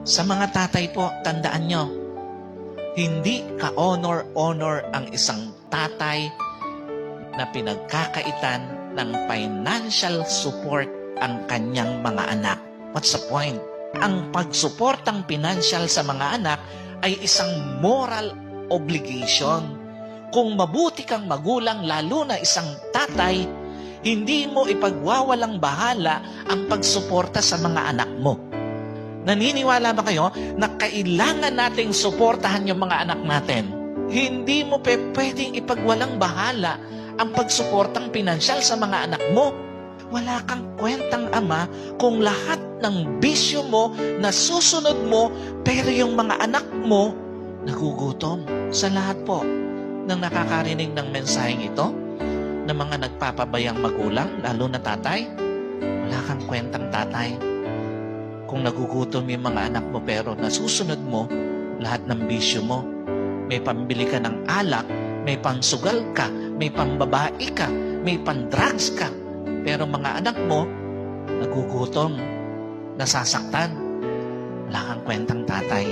Sa mga tatay po, tandaan nyo, hindi ka-honor ang isang tatay na pinagkakaitan ng financial support ang kanyang mga anak. What's the point? Ang pagsuportang financial sa mga anak ay isang moral obligation. Kung mabuti kang magulang, lalo na isang tatay, hindi mo ipagwawalang bahala ang pagsuporta sa mga anak mo. Naniniwala ba kayo na kailangan nating suportahan yung mga anak natin? Hindi mo pwedeng ipagwalang bahala ang pagsuportang pinansyal sa mga anak mo. Wala kang kwentang ama kung lahat ng bisyo mo na susunod mo, pero yung mga anak mo nagugutom. Sa lahat po ng nakakarinig ng mensaheng ito, ng mga nagpapabayang magulang, lalo na tatay, wala kang kwentang tatay. Kung nagugutom yung mga anak mo pero nasusunod mo lahat ng bisyo mo, may pambili ka ng alak, may pansugal ka, may pambabae ka, may pandrugs ka, pero mga anak mo nagugutom, nasasaktan, wala kang kwentang tatay.